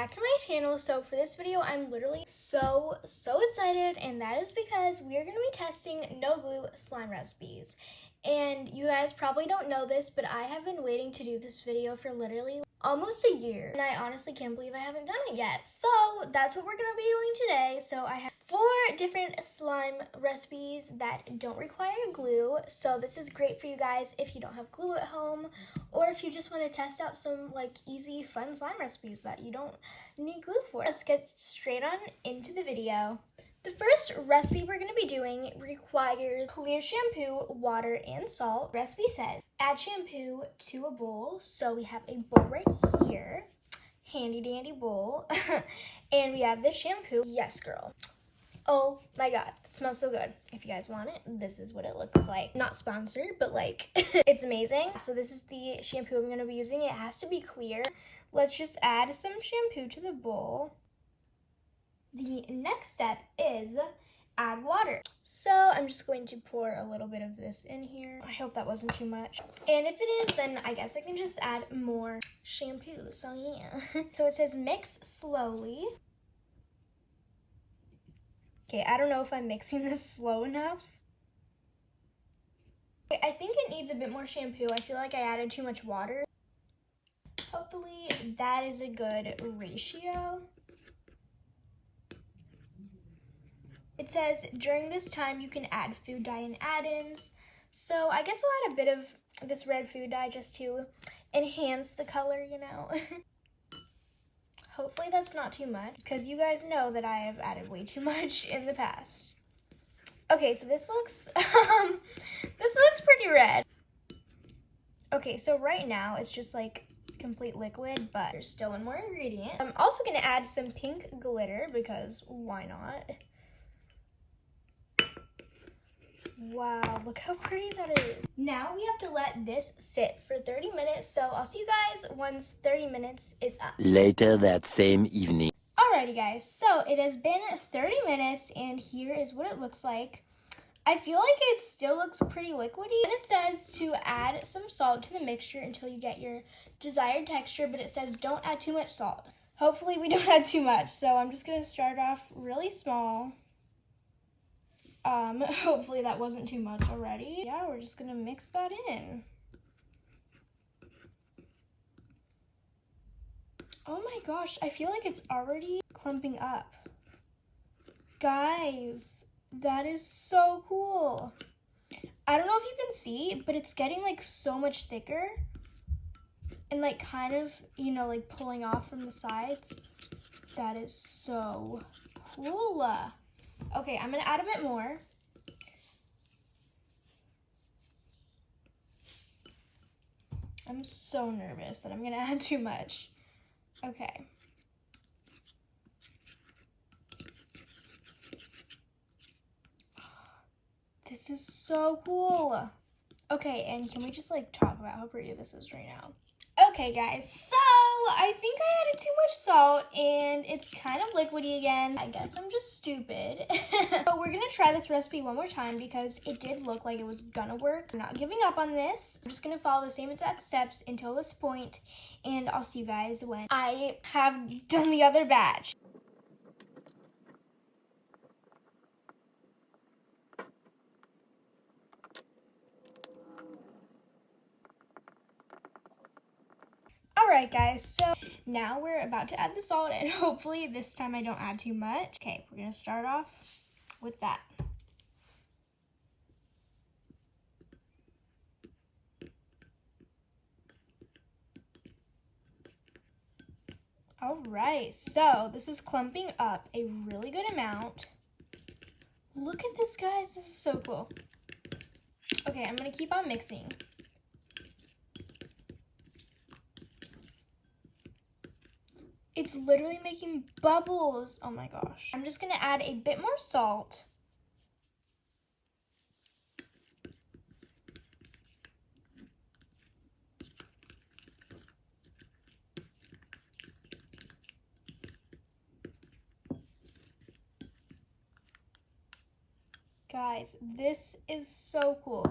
back to my channel. So for this video, I'm literally so excited, and that is because we are going to be testing no glue slime recipes. And you guys probably don't know this, but I have been waiting to do this video for literally almost a year, and I honestly can't believe I haven't done it yet. So that's what we're going to be doing today. So I have 4 different slime recipes that don't require glue. So this is great for you guys if you don't have glue at home, or if you just want to test out some like easy fun slime recipes that you don't need glue for. Let's get straight on into the video. The first recipe we're going to be doing requires clear shampoo, water, and salt. The recipe says add shampoo to a bowl. So we have a bowl right here, handy dandy bowl, and we have this shampoo. Yes, girl. Oh my god, it smells so good. If you guys want it, this is what it looks like. Not sponsored, but like, it's amazing. So this is the shampoo I'm going to be using. It has to be clear. Let's just add some shampoo to the bowl. The next step is add water. So I'm just going to pour a little bit of this in here. I hope that wasn't too much. And if it is, then I guess I can just add more shampoo. So yeah. So it says mix slowly. Okay, I don't know if I'm mixing this slow enough. I think it needs a bit more shampoo. I feel like I added too much water. Hopefully that is a good ratio. It says during this time you can add food dye and add-ins. So I guess I'll add a bit of this red food dye just to enhance the color, you know. Hopefully that's not too much, because you guys know that I have added way too much in the past. Okay, so this looks this looks pretty red. Okay, so right now it's just like complete liquid, but there's still one more ingredient. I'm also gonna add some pink glitter because why not? Wow, look how pretty that is. Now we have to let this sit for 30 minutes, so I'll see you guys once 30 minutes is up. Later that same evening. Alrighty guys, so it has been 30 minutes and here is what it looks like. I feel like it still looks pretty liquidy. And it says to add some salt to the mixture until you get your desired texture, but it says don't add too much salt. Hopefully we don't add too much, so I'm just gonna start off really small. Hopefully that wasn't too much already. Yeah, we're just gonna mix that in. Oh my gosh, I feel like it's already clumping up. Guys, that is so cool. I don't know if you can see, but it's getting like so much thicker and like kind of, you know, like pulling off from the sides. That is so cool. Okay, I'm gonna add a bit more. I'm so nervous that I'm gonna add too much. Okay. This is so cool. Okay, and can we just like talk about how pretty this is right now? Okay guys, so I think I added too much salt and it's kind of liquidy again. I guess I'm just stupid. But we're gonna try this recipe one more time because it did look like it was gonna work. I'm not giving up on this. I'm just gonna follow the same exact steps until this point, and I'll see you guys when I have done the other batch. Alright guys, so now we're about to add the salt, and hopefully this time I don't add too much. Okay, we're gonna start off with that. Alright, so this is clumping up a really good amount. Look at this, guys, this is so cool. Okay, I'm gonna keep on mixing. It's literally making bubbles. Oh my gosh. I'm just gonna add a bit more salt. Guys, this is so cool.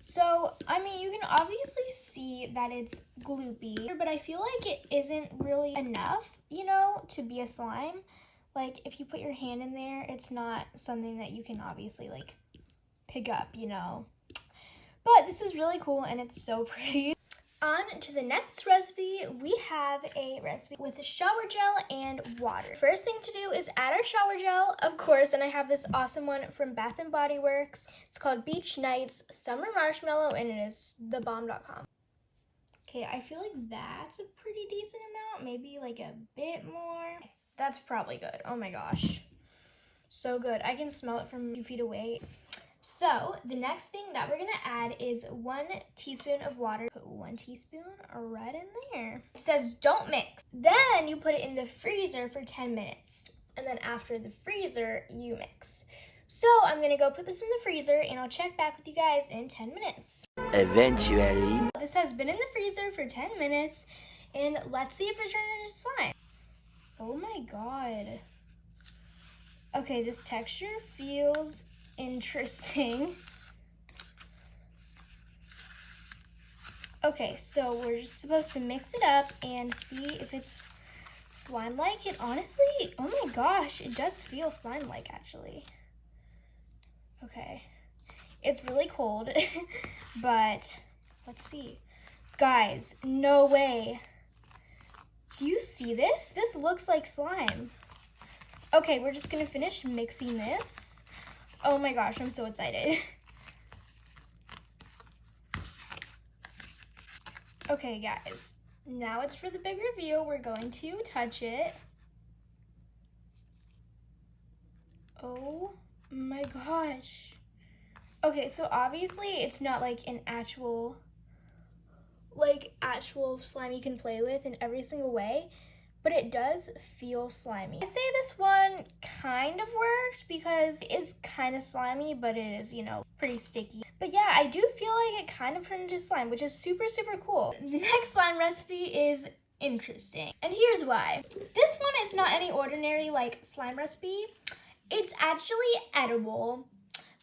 So, I mean, you can obviously see that it's gloopy, but I feel like it isn't really enough, you know, to be a slime. Like, if you put your hand in there, it's not something that you can obviously, like, pick up, you know. But this is really cool, and it's so pretty. On to the next recipe, we have a recipe with shower gel and water. First thing to do is add our shower gel, of course, and I have this awesome one from Bath & Body Works. It's called Beach Nights Summer Marshmallow, and it is thebomb.com. Okay, I feel like that's a pretty decent amount, maybe like a bit more. That's probably good. Oh my gosh, so good. I can smell it from 2 feet away. So the next thing that we're gonna add is 1 teaspoon of water. Put 1 teaspoon right in there. It says don't mix. Then you put it in the freezer for 10 minutes. And then after the freezer, you mix. So I'm gonna go put this in the freezer and I'll check back with you guys in 10 minutes. Eventually. This has been in the freezer for 10 minutes and let's see if it turned into slime. Oh my God. Okay, this texture feels interesting. Okay, so we're just supposed to mix it up and see if it's slime-like. And honestly, oh my gosh, it does feel slime-like actually. Okay, it's really cold, but let's see. Guys, no way. Do you see this? This looks like slime. Okay, we're just gonna finish mixing this. Oh my gosh, I'm so excited. Okay, guys, now it's for the big reveal. We're going to touch it. Oh my gosh. Okay, so obviously it's not like an actual slime you can play with in every single way, but it does feel slimy. I say this one kind of worked because it is kind of slimy, but it is, you know, pretty sticky. But yeah, I do feel like it kind of turned into slime, which is super, super cool. The next slime recipe is interesting, and here's why. This one is not any ordinary, like, slime recipe. It's actually edible,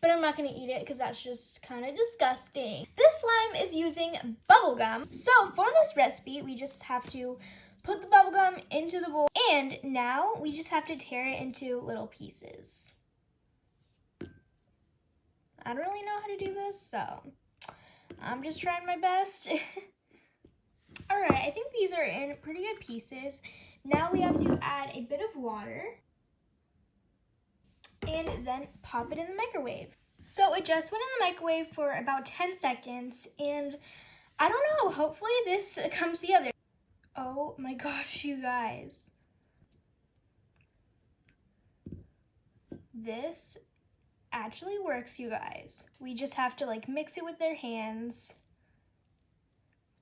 but I'm not gonna eat it because that's just kind of disgusting. This slime is using bubble gum. So for this recipe, we just have to put the bubble gum into the bowl, and now we just have to tear it into little pieces. I don't really know how to do this, so I'm just trying my best. All right, I think these are in pretty good pieces. Now we have to add a bit of water and then pop it in the microwave. So it just went in the microwave for about 10 seconds, and I don't know, hopefully this comes together. Oh my gosh, you guys. This actually works, you guys. We just have to like mix it with our hands.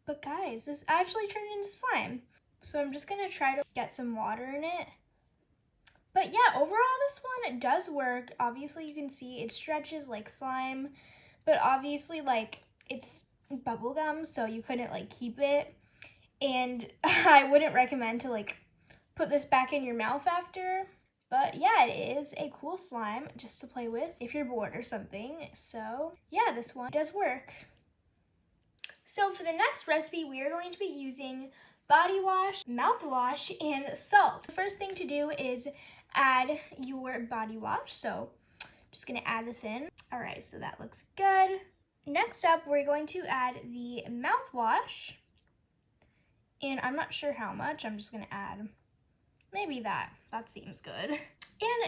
But guys, this actually turned into slime. So I'm just gonna try to get some water in it. But yeah, overall this one does work. Obviously you can see it stretches like slime, but obviously like it's bubble gum, so you couldn't like keep it. And I wouldn't recommend to like put this back in your mouth after. But yeah, it is a cool slime just to play with if you're bored or something. So yeah, this one does work. So for the next recipe, we are going to be using body wash, mouthwash, and salt. The first thing to do is add your body wash. So I'm just gonna add this in. All right, so that looks good. Next up, we're going to add the mouthwash. And I'm not sure how much. I'm just gonna add maybe that. That seems good.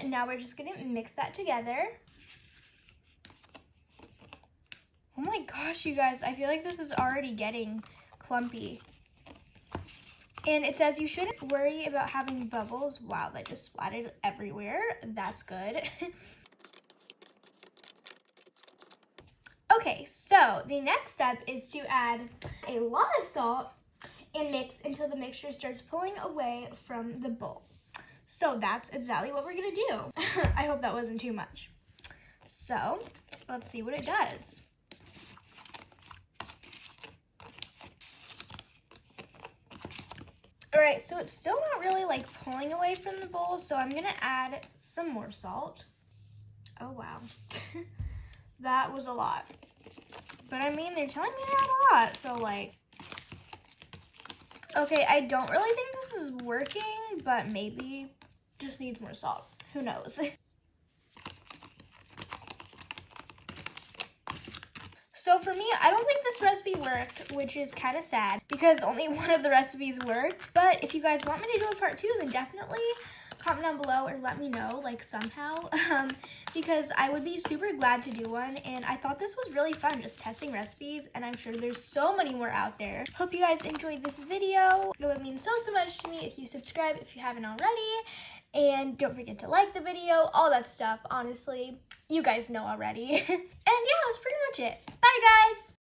And now we're just gonna mix that together. Oh my gosh, you guys, I feel like this is already getting clumpy. And it says you shouldn't worry about having bubbles. Wow, that just splattered everywhere. That's good. Okay, so the next step is to add a lot of salt and mix until the mixture starts pulling away from the bowl. So that's exactly what we're gonna do. I hope that wasn't too much. So let's see what it does. All right, so it's still not really like pulling away from the bowl, so I'm gonna add some more salt. Oh wow, that was a lot. But I mean, they're telling me to add a lot, so like, okay, I don't really think this is working, but maybe just needs more salt. Who knows? So for me, I don't think this recipe worked, which is kind of sad because only one of the recipes worked. But if you guys want me to do a part 2, then definitely comment down below or let me know, like somehow, because I would be super glad to do one. And I thought this was really fun, just testing recipes, and I'm sure there's so many more out there. Hope you guys enjoyed this video. It would mean so much to me if you subscribe if you haven't already. And don't forget to like the video, all that stuff. Honestly, you guys know already. And yeah, that's pretty much it. Bye, guys!